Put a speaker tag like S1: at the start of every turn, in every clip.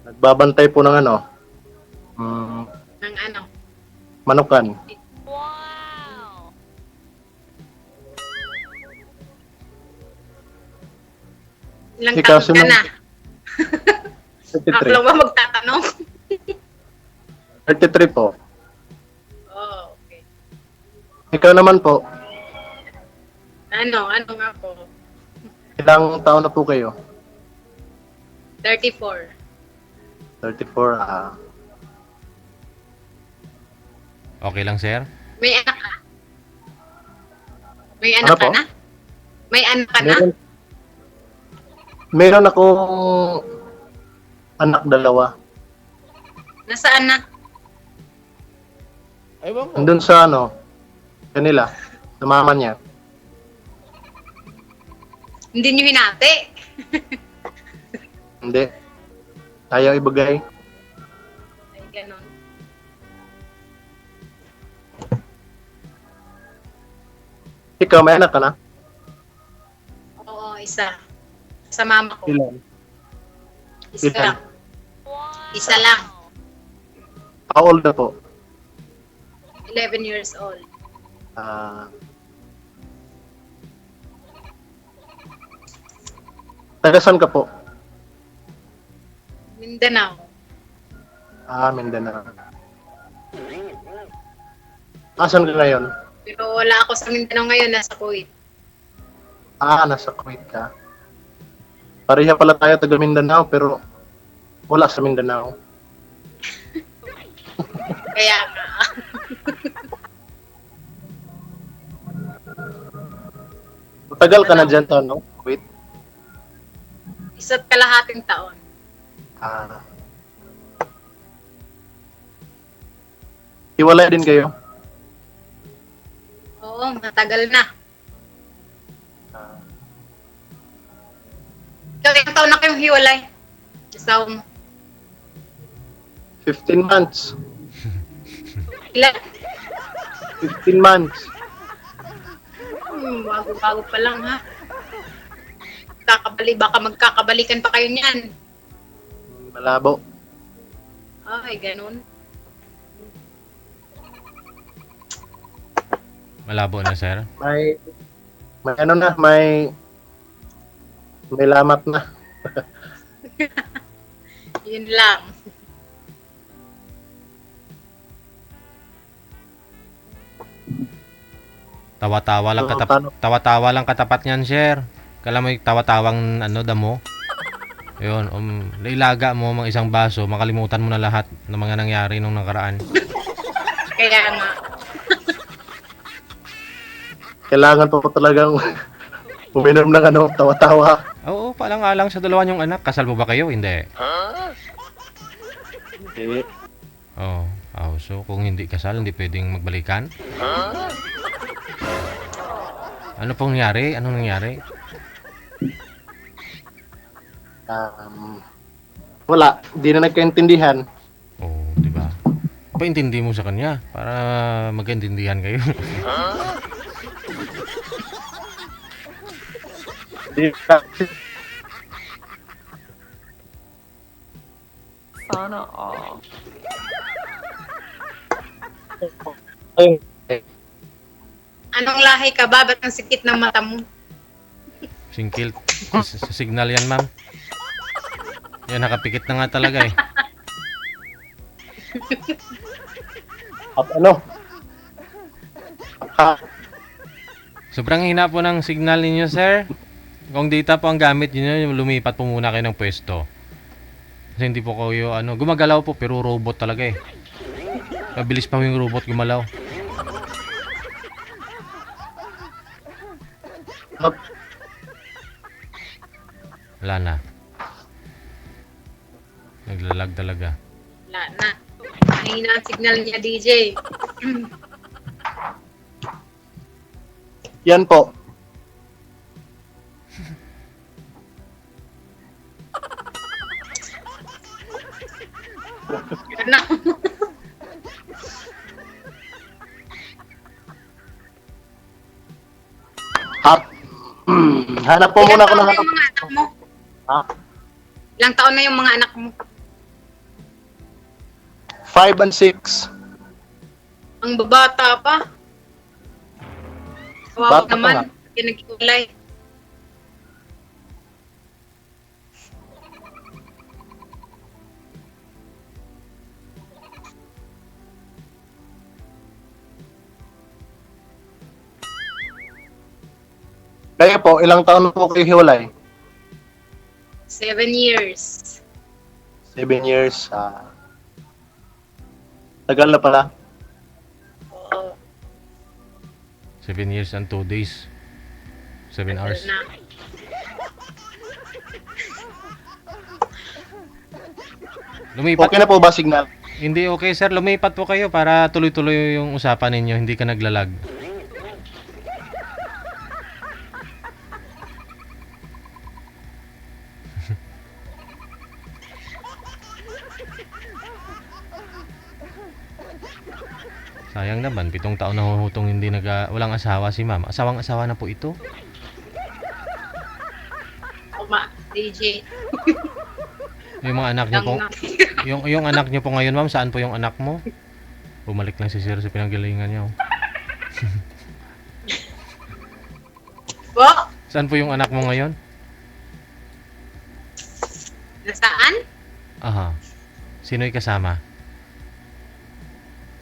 S1: Nagbabantay po ng ano, mm,
S2: Ng ano?
S1: manukan.
S3: Wow!
S2: Ilang
S1: Ikaw,
S2: taon ka
S1: sino?
S2: na? Ako
S1: 33.
S2: lang ba magtatanong?
S1: 33 po.
S2: Oh, okay.
S1: Ikaw naman po,
S2: Ano nga po?
S1: ilang taon na po kayo?
S2: 34.
S1: 34, ah.
S4: Okay lang, sir?
S2: May anak ka? May
S1: Ano
S2: anak ka
S1: po?
S2: na? May anak ka na?
S1: Meron akong anak dalawa.
S2: Nasaan na?
S4: Ewan ko.
S1: Andun sa ano, kanila, sa mama niya.
S2: Hindi nyo hinati.
S1: Hindi. Ayaw ibigay.
S2: Ay, ganon.
S1: Ikaw, may anak ka na?
S2: Oo, isa. Sa mama ko.
S1: Ilan?
S2: Isa
S1: Ilan?
S2: lang. Isa lang.
S1: How old na po?
S2: 11 years old.
S1: Ah. Taga saan ka po?
S2: Mindanao.
S1: Ah, Mindanao. Asan ka ngayon?
S2: Pero wala ako sa Mindanao ngayon. Nasa Kuwait.
S1: Ah, nasa Kuwait ka. Pareha pala tayo taga Mindanao, pero wala sa Mindanao.
S2: Kaya nga.
S1: Matagal ka na dyan to, no? Kuwait.
S2: Isa't kalahating taon.
S1: Ah. Hiwalay din kayo?
S2: Oo, matagal na.
S1: Ah.
S2: Ikaw, ilang taon na kayong hiwalay? Asawa mo.
S1: 15 months.
S2: Ilan?
S1: 15 months.
S2: Bago-bago pa lang ha. Baka magkakabalikan pa kayo niyan.
S1: Malabo.
S2: Ay, ganun.
S4: Malabo na, sir.
S1: May ano na, may lamat na.
S2: Yun lang.
S4: Tawa-tawa lang
S1: Paano?
S4: tawa-tawa lang katapat niyan, sir. Kala mo yung tawa-tawang ano damo. Ayun, nailaga mo mga isang baso, makalimutan mo na lahat ng mga nangyari nung nakaraan.
S2: Kaya nga.
S1: Kailangan pa po talagang uminom ng ano, tawa-tawa.
S4: Oo, paalang-alang sa dalawa niyong anak. Kasal mo ba kayo? Hindi.
S1: Hindi.
S4: Oh, so kung hindi kasal, hindi pwedeng magbalikan? Ano pong nangyari? Anong nangyari?
S1: Wala, di na nagkaintindihan.
S4: Oh, di ba? Paintindi mo sa kanya para magkaintindihan kayo.
S1: Di na.
S3: Sana all.
S1: Ayun.
S2: Anong lahi ka ba? Ba't ang sikit ng mata mo?
S4: Singkil. Sa signal yan, ma'am. Yan, nakapikit na nga talaga eh.
S1: At ano? Ha?
S4: Sobrang hina po ng signal ninyo, sir. Kung data po ang gamit niyo, lumipat po muna kayo ng pwesto. Kasi hindi po kayo, gumagalaw po, pero robot talaga eh. Mabilis pa yung robot gumalaw. Wala na. Naglalag talaga.
S2: Wala na. Mahina ang signal niya, DJ.
S1: Yan po.
S2: Ano?
S1: Hap. Hanap po muna ako ng
S2: Ilang taon na
S1: hanap.
S2: yung mga anak mo?
S1: Ha?
S2: Ilang taon na yung mga anak mo?
S1: 5 and 6.
S2: Ang babata pa. Kawawa
S1: Bata pa
S2: naman.
S1: nga.
S2: Pinag-iulay.
S1: Kaya po, ilang taon na po kayo hiwalay?
S2: 7 years.
S1: 7 years. Tagal na pala.
S2: Oo.
S4: 7 years and 2 days. 7 hours.
S2: Na.
S4: Lumipat.
S1: Okay na po ba signal?
S4: Hindi okay sir, lumipat po kayo para tuloy-tuloy yung usapan ninyo, hindi ka naglalag. Sayang naman, 7 taon na huhutong hindi walang asawa si ma'am. Asawang-asawa na po ito.
S2: Uma, DJ.
S4: Yung mga anak niyo po,
S2: Lang na.
S4: yung anak niyo po ngayon ma'am, saan po yung anak mo? Bumalik lang si sir sa pinanggalingan niya. Oh.
S2: Po?
S4: Saan po yung anak mo ngayon?
S2: Nasaan?
S4: Aha. Sino'y kasama?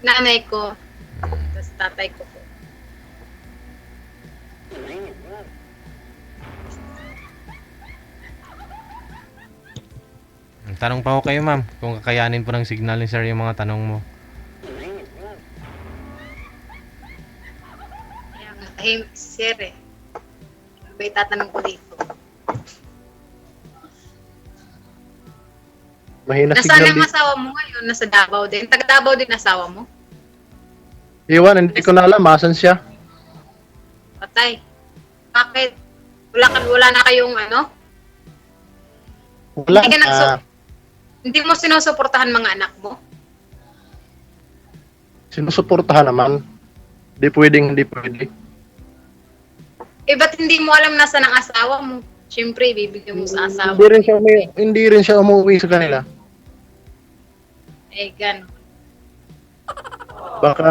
S2: Nanay ko.
S4: Hmm.
S2: Tapos tatay ko po.
S4: Tanong pa ko kayo ma'am, kung kakayanin po ng signal ni sir yung mga tanong mo.
S2: Kaya nga, tahimik si sir eh. Ano ba itatanong ko dito?
S1: Mahina
S2: Nasaan
S1: signal
S2: ang
S1: dito.
S2: asawa mo ngayon? Nasa Davao din. Taga Davao din asawa mo?
S1: Iwan, hindi ko na alam. Asan siya?
S2: Patay. Bakit? Wala na kayong ano?
S1: Wala.
S2: Hindi ka hindi mo sinusuportahan mga anak mo?
S1: Sinusuportahan naman. Hindi pwedeng, hindi pwede.
S2: Eh, ba't hindi mo alam nasa ng asawa mo? Siyempre, bibigyan mo sa asawa.
S1: Hindi rin siya umuwi sa kanila.
S2: Eh, gano'n.
S1: Baka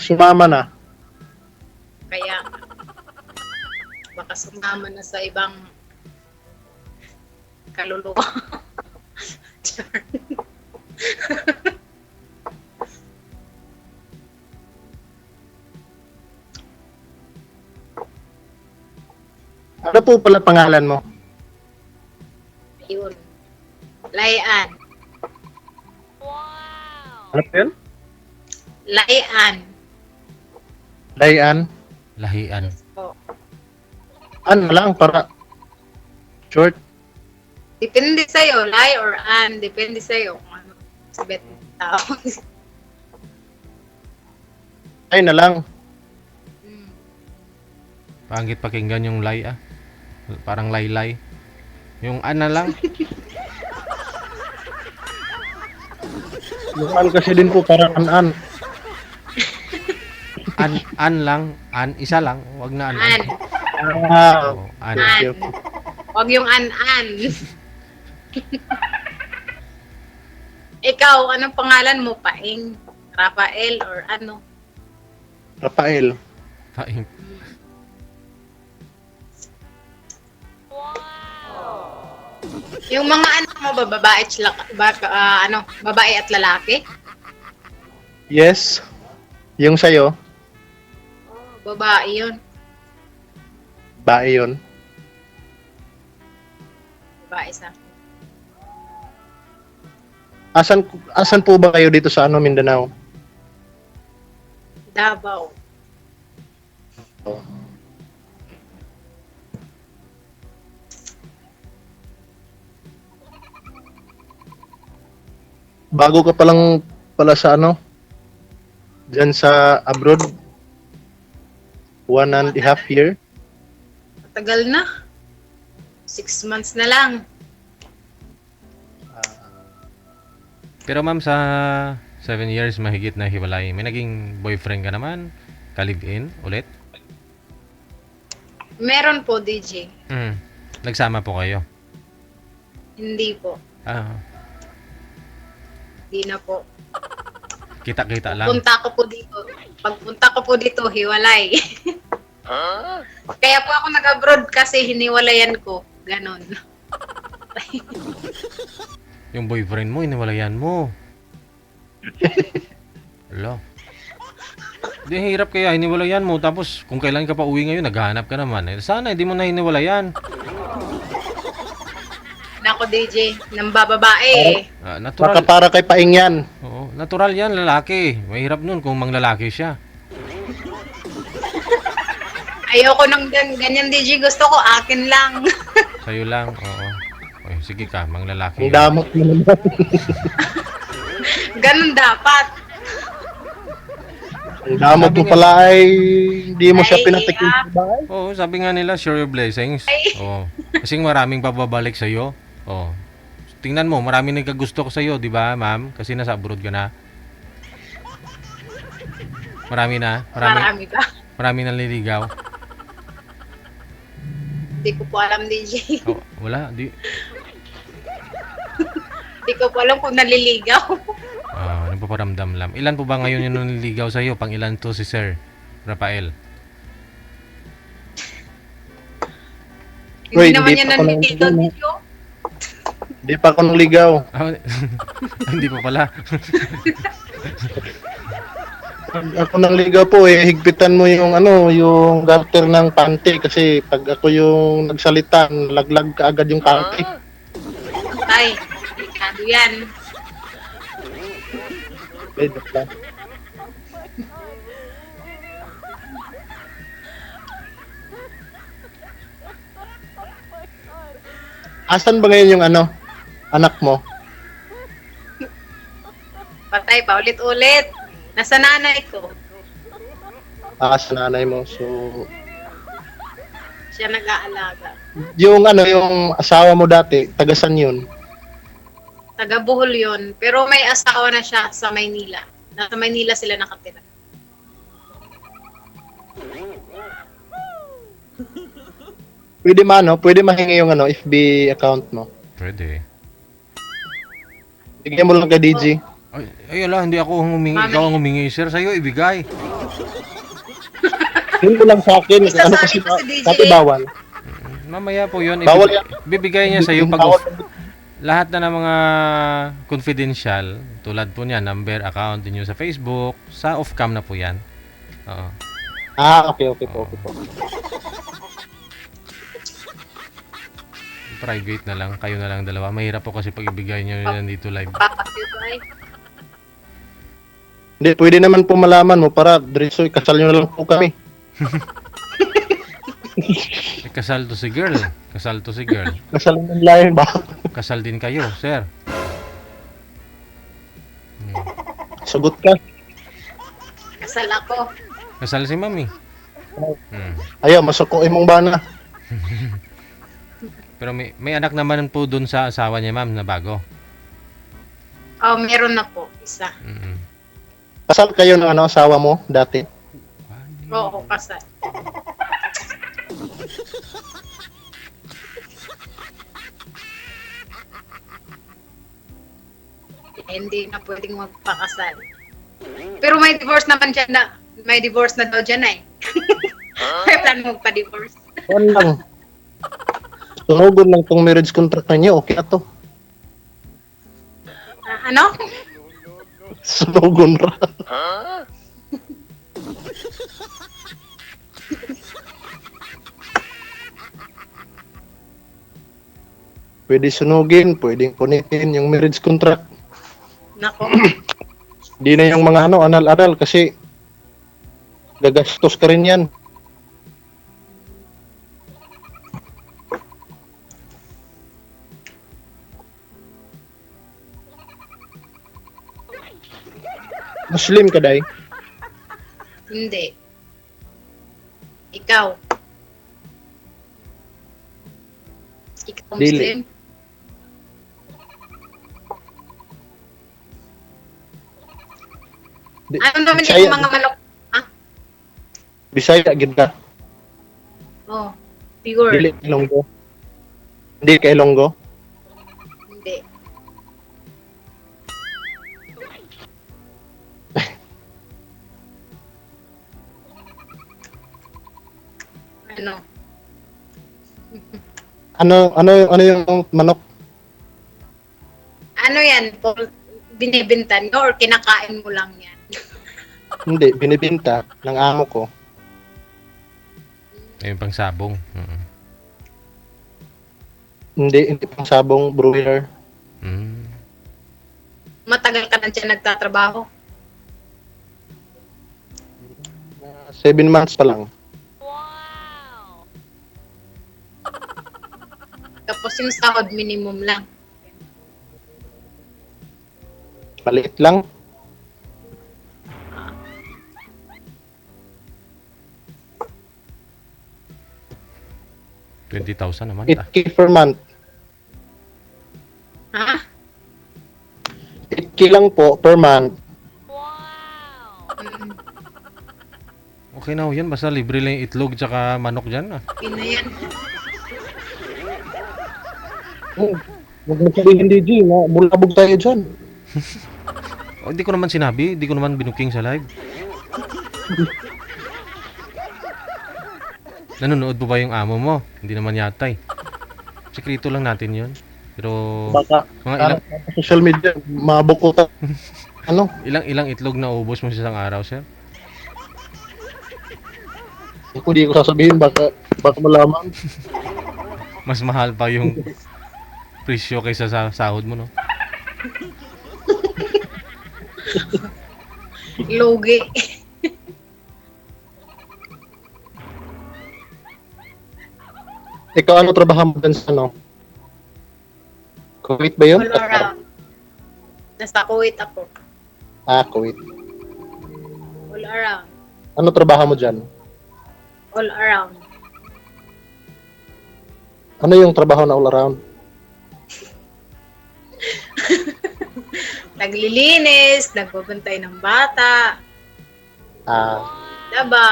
S1: sumama na.
S2: Kaya, baka sumama na sa ibang kaluluwa. Char.
S1: Ano po pala pangalan mo?
S2: Ayun. Layan.
S3: Wow.
S1: Ano po yun?
S2: Layan.
S1: Dayan?
S4: Lahian.
S2: Po.
S1: Ano lang para short?
S2: Depende sa'yo, lie or an. Depende sa'yo kung ano sabihin ng tao.
S1: Ay na lang.
S2: Hmm.
S4: Pangit pakinggan yung lay ah. Parang laylay. Yung ana lang.
S1: Yung an kasi din po parang an-an.
S4: An lang. An. Isa lang. Wag na an.
S2: An.
S1: Ah,
S4: Oh, an.
S1: okay,
S2: An.
S1: okay.
S2: Huwag yung an-an. Ikaw, anong pangalan mo? Paing? Rafael or ano?
S1: Rafael.
S4: Paing.
S2: Yung mga anak mo ba, babae at babae at lalaki?
S1: Yes. Yung sa'yo,
S2: Babae yun.
S1: bae yun.
S2: Babae sa akin.
S1: Asan po ba kayo dito sa Mindanao?
S2: Davao.
S1: Oh. Bago ka palang pala sa diyan sa abroad? 1.5 year?
S2: Matagal na. 6 months na lang.
S4: Pero ma'am, sa 7 years mahigit na hiwalay, may naging boyfriend ka naman? Ka-live-in ulit?
S2: Meron po, DJ.
S4: Nagsama po kayo?
S2: Hindi po.
S4: Ah,
S2: Hindi na po.
S4: Kita-kita lang.
S2: Pagpunta ko po dito, hiwalay. Kaya po ako nag-abroad kasi hiniwalayan ko. Ganon.
S4: Yung boyfriend mo, iniwalayan mo. Alo. Di hirap kaya hiniwalayan mo. Tapos kung kailan ka pa uwi ngayon, naghahanap ka naman. Eh, sana hindi mo na hiniwalayan.
S2: Nako DJ, nang bababae.
S4: Ah,
S1: Baka
S4: natural.
S1: para kay Paing yan.
S4: Oo, natural yan, lalaki. Mahirap nun kung manglalaki siya.
S2: Ayoko nang ganyan DJ, gusto ko akin lang.
S4: Sa'yo lang, oo. Oy, sige ka, manglalaki.
S1: Ang damot mo naman.
S2: Ganon dapat.
S1: Ang damot mo pala ay hindi mo siya
S2: Ay,
S1: pinatikim sa bahay.
S4: Oo, sabi nga nila, share your blessings. Oo. Kasing maraming pababalik sa'yo. Oo. Tingnan mo, maraming nagkagusto ko sa'yo, di ba, ma'am? Kasi nasa abroad ka na. Marami na?
S2: Marami ba?
S4: Marami naliligaw.
S2: Hindi ko po alam DJ.
S4: Oh, wala, di.
S2: Hindi ko po alam kung naliligaw.
S4: Ah, nagpaparamdam lang. Ilan po ba ngayon yung naliligaw sa'yo? Pang ilan to si Sir Rafael?
S1: Uy,
S2: Hindi naman
S1: hindi
S2: yan
S1: pa ako
S2: naliligaw
S1: naliligaw.
S2: DJ.
S1: Hindi pa ako naligaw.
S4: Ah, hindi pa pala.
S1: Pag ako naligaw po, higpitan mo yung yung garter ng panty kasi pag ako yung nagsalita, laglag ka agad yung panty.
S2: Ay, delikado yan.
S1: Eh, joke lang. Asan ba ngayon yung anak mo?
S2: Patay pa ulit-ulit. Nasa nanay ko.
S1: Sa nanay mo. So,
S2: Siya nag-aalaga.
S1: yung yung asawa mo dati, tagasan yun.
S2: Taga Bohol yun. Pero may asawa na siya sa Maynila. Nasa Maynila sila nakatira.
S1: Pwede mahingi yung FB account mo.
S4: Pwede.
S1: Bigyan mo lang kay DJ.
S4: Ay, ala, hindi ako humingi.
S2: Mami.
S4: Ikaw ang humingi, sir. Sa'yo, ibigay.
S1: Yun mo lang sa akin.
S2: Isa sa
S1: Kasi
S2: akin pa si DJ.
S1: dati bawal.
S4: Mamaya po yun.
S1: Bawal yan.
S4: Bibigay niya sa'yo pag
S1: Bawal.
S4: lahat na ng mga confidential, tulad po niya, number, account niyo sa Facebook, sa off-cam na po yan. Oo.
S1: Okay po.
S4: Private na lang, kayo na lang dalawa. Mahirap po kasi pag ibigay niyo yan dito live.
S2: Papakit ay.
S1: Hindi, pwede naman po malaman mo para diretso ikasal nyo na lang po kami.
S4: Eh, kasal to si girl. Kasal to si girl.
S1: Kasal ng layan ba?
S4: Kasal din kayo, sir.
S1: Sagot ka.
S2: Kasal ako.
S4: Kasal si mami.
S1: Ayaw, masuko imong bana.
S4: Pero may anak naman po dun sa asawa niya, ma'am, na bago.
S2: Oh, meron na po. Isa.
S1: Kasal kayo ng asawa mo dati?
S2: Oo, kasal. Hindi na pwedeng magpakasal. Pero may divorce naman dyan na. May divorce na daw dyan eh. May plan magpa-divorce.
S1: Yan lang. Tunugon lang tong marriage contract ninyo, okay na to.
S2: Ano?
S1: Sunugon ra. Pwede sunugin, pwedeng punitin yung marriage contract.
S2: Nako.
S1: Di na yung mga anal-anal kasi gagastos ka rin yan. Muslim ka, Day?
S2: Hindi. Ikaw. Ikaw
S1: Dili.
S2: Muslim? Ano naman
S1: Bisaya,
S2: yung mga malok?
S1: Bisaya, gid ka.
S2: Oh, pure.
S1: Dili ka Ilonggo. Hindi ka Ilonggo.
S2: Hindi. Ano?
S1: Ano yung manok?
S2: Ano yan? Binibenta nyo or kinakain mo lang yan?
S1: Hindi, binibenta ng amo ko.
S4: Ayun pang sabong.
S1: Hindi pang sabong broiler.
S4: Mm.
S2: Matagal ka na dyan nagtatrabaho.
S1: 7 months pa lang.
S3: Wow.
S2: Tapos yung sahod minimum lang.
S1: Maliit lang.
S4: $20,000 naman.
S1: 8K per month.
S2: Ha?
S1: 8K lang po per month.
S3: Wow.
S2: Mm,
S4: Okay na ho yan. Basta libre lang yung itlog tsaka manok dyan.
S2: yun na yan.
S1: Huwag mo sabihin, DJ, na bulabog tayo dyan.
S4: Hindi ko naman sinabi. Hindi ko naman binuking sa live. Nanonood po ba yung amo mo? Hindi naman yata eh. Sekreto lang natin yun. Pero
S1: Baka
S4: mga
S1: social media, mabukutan.
S4: ilang itlog na ubos mo sa isang araw, sir?
S1: Kung di ko sasabihin, baka malaman.
S4: Mas mahal pa yung presyo kaysa sa sahod mo, no?
S2: Logi.
S1: Ikaw, ano trabaho mo dun sa ano? Kuwait ba yun?
S2: All around. Nasa Kuwait ako.
S1: Kuwait.
S2: All around.
S1: Ano trabaho mo dyan?
S2: All around.
S1: Ano yung trabaho na all around?
S2: Naglilinis, nagbabantay ng bata. Diba?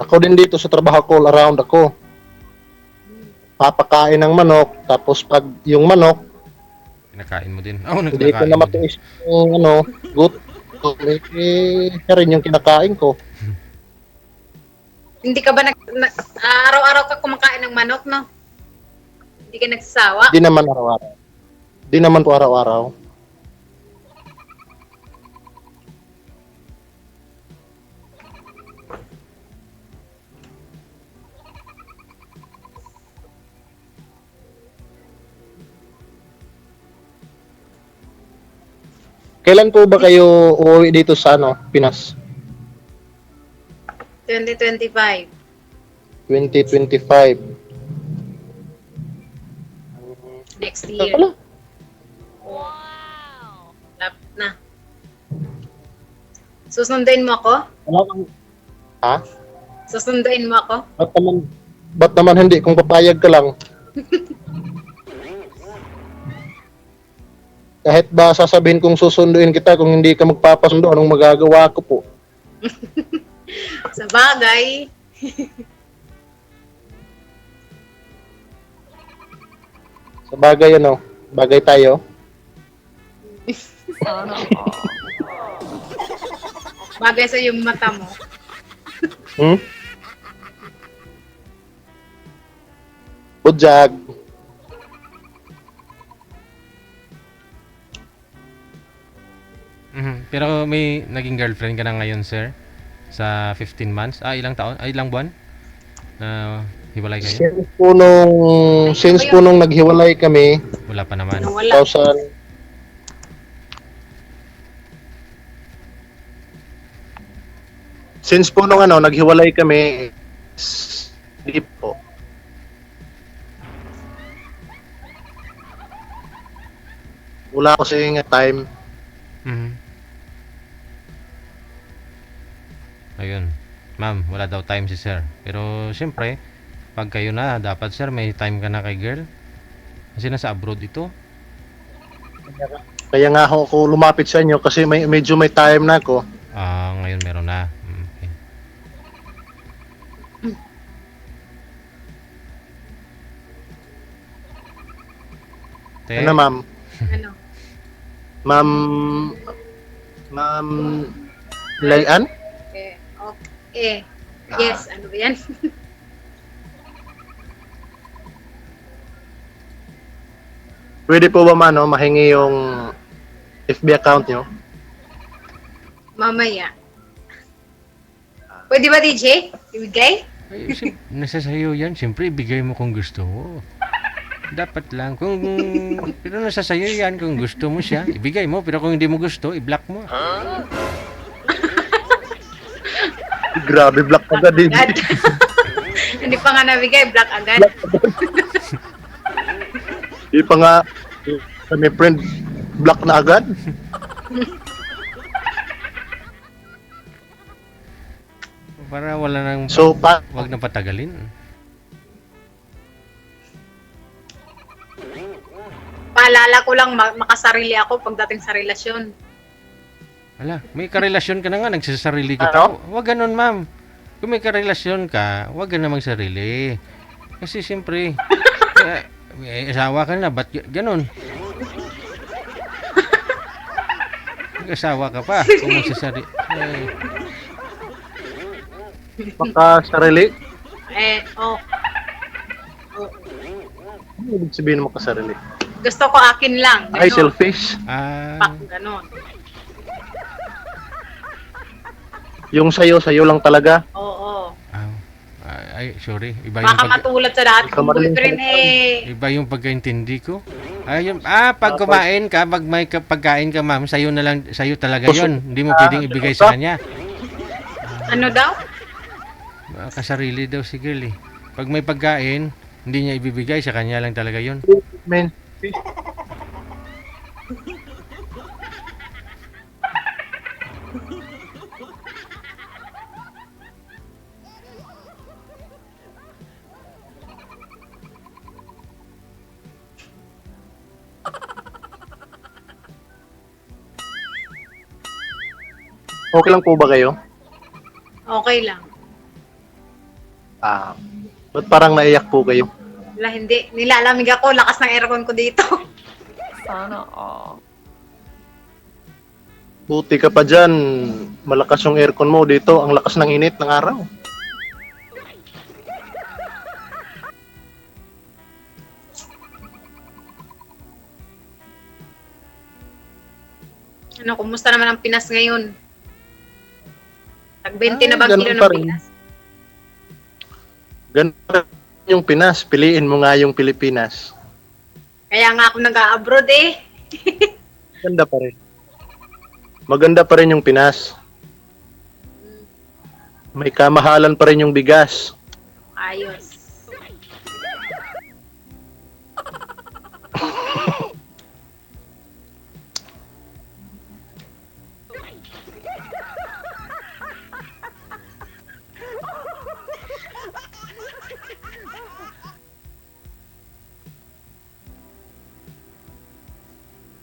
S1: Ako din dito sa trabaho ko, all around ako. Papakain ng manok, tapos pag yung manok,
S4: Kinakain mo din. Oh,
S1: hindi ko
S4: nagkakain
S1: na
S4: mo din.
S1: matiis yung gut. Siya rin yung kinakain ko.
S2: Hindi ka ba araw-araw ka kumakain ng manok, no? Hindi ka nagsasawa?
S1: Di naman araw-araw. Di naman po araw-araw. Kailan po ba kayo uuwi dito sa Pinas?
S2: 2025.
S1: 2025.
S2: Next
S1: Ano
S2: year.
S1: pala?
S3: Wow.
S2: Lapit na. Susunduin mo ako?
S1: Wala kang... Ha?
S2: Susunduin mo ako?
S1: Ba't naman hindi? Kung papayag ka lang. Kahit ba sasabihin kong susunduin kita, kung hindi ka magpapasundo, anong magagawa ko po?
S2: Sa bagay.
S1: Sa bagay, bagay tayo.
S3: Sana all.
S2: Bagay sa yung mata mo.
S1: Hmm? Bujag.
S4: Pero may naging girlfriend ka na ngayon, sir? Sa 15 months? Ilang taon? Ilang buwan? Na hiwalay kayo?
S1: Since po nung naghiwalay kami,
S4: Wala pa naman.
S2: Wala.
S1: 2000, since po nung naghiwalay kami, hindi po. Wala kasi time.
S4: Mhm. Ayun. Ma'am, wala daw time si sir. Pero siyempre, pag kayo na, dapat sir, may time ka na kay girl. Kasi nasa abroad ito.
S1: Kaya nga ako lumapit sa inyo kasi medyo may time na ako.
S4: Ngayon meron na. Okay. Te,
S1: Ano ma'am?
S2: Ano?
S1: Ma'am Ma'am Layan?
S2: Okay. Yes, ano ba yan?
S1: Pwede po ba mahingi yung FB account nyo?
S2: Mamaya. Pwede ba, DJ? Ibigay?
S4: Ay, nasa sayo yan. Siyempre, ibigay mo kung gusto mo. Dapat lang. Pero nasa sayo yan. Kung gusto mo siya, ibigay mo. Pero kung hindi mo gusto, i-block mo.
S1: Grabe, black agad din.
S2: Agad. Hindi pa nga nabigay, black agad.
S1: Di pa nga kami friend, black na agad.
S4: Para wala nang...
S1: So,
S4: wag na patagalin.
S2: Paalala ko lang, makasarili ako pagdating sa relasyon.
S4: Ala, may karelasyon ka na nga, nagsasarili ka
S1: Ano?
S4: pa. Wag ganun, ma'am. Kung may karelasyon ka, wag ka namang sarili. Kasi siyempre, may asawa ka na, ba't ganun? Mag-asawa ka pa, kung magsasarili.
S1: baka sarili.
S2: Oh.
S1: Ano ibig sabihin mo kasarili?
S2: Gusto ko akin lang.
S1: Ay,
S2: Ganun.
S1: selfish.
S2: Pak, ganon.
S1: Yung sayo lang talaga.
S2: Oo.
S4: Ay, sorry. Iba yung,
S2: Baka matulad sa dati kong boyfriend
S4: iba yung pagkaintindi ko. Pag kumain ka, pag may pagkain ka, ma'am, sayo na lang, sayo talaga yon. Hindi mo pwedeng ibigay sa kanya.
S2: Ano daw?
S4: Kasarili daw si girl eh. Pag may pagkain, hindi niya ibibigay, sa kanya lang talaga yon.
S1: Men. Okay lang po ba kayo?
S2: Okay lang.
S1: Ba't parang naiyak po kayo?
S2: Wala, hindi. Nilalamig ako. Lakas ng aircon ko dito.
S3: Sana all.
S1: Buti ka pa dyan. Malakas yung aircon mo dito. Ang lakas ng init ng araw.
S2: Ano, kumusta naman ang Pinas ngayon? Tag-20 na ba
S1: ganun
S2: kilo
S1: pa
S2: ng
S1: rin.
S2: Pinas?
S1: Ganun pa rin yung Pinas. Piliin mo nga yung Pilipinas.
S2: Kaya nga ako nag-abroad eh.
S1: Maganda pa rin. Maganda pa rin yung Pinas. May kamahalan pa rin yung bigas.
S2: Ayos.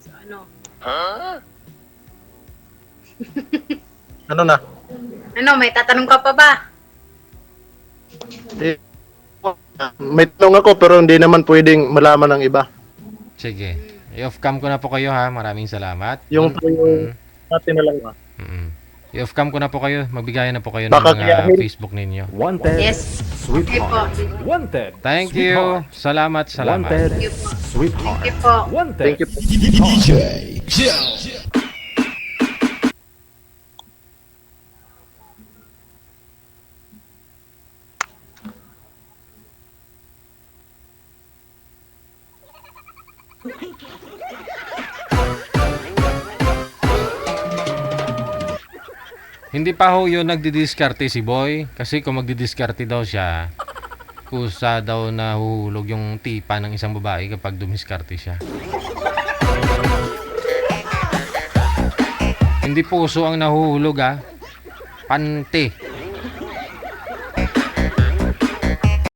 S2: So ano?
S1: Ano na?
S2: Ano, may tatanong ka pa ba?
S1: Eh, may tanong ako pero hindi naman pwedeng malaman ng iba.
S4: Sige. I-off cam ko na po kayo ha. Maraming salamat.
S1: Yung natin na lang ba?
S4: I-off cam ko na po kayo. Magbigayan na po kayo ng
S1: Baka
S4: mga
S1: kaya-
S4: Facebook ninyo.
S5: Wanted,
S2: Yes. Okay po.
S5: sweetheart. Wanted,
S4: Thank you. Salamat, salamat.
S5: wanted,
S2: Thank you po.
S5: sweetheart.
S2: Thank you po.
S5: Wanted.
S1: Thank you.
S4: Hindi pa ho yun nagdidiskarte si Boy. Kasi kung magdidiskarte daw siya, kusa daw na huhulog yung tipa ng isang babae kapag dumiskarte siya. Hindi puso ang nahuhulog ha. Pante.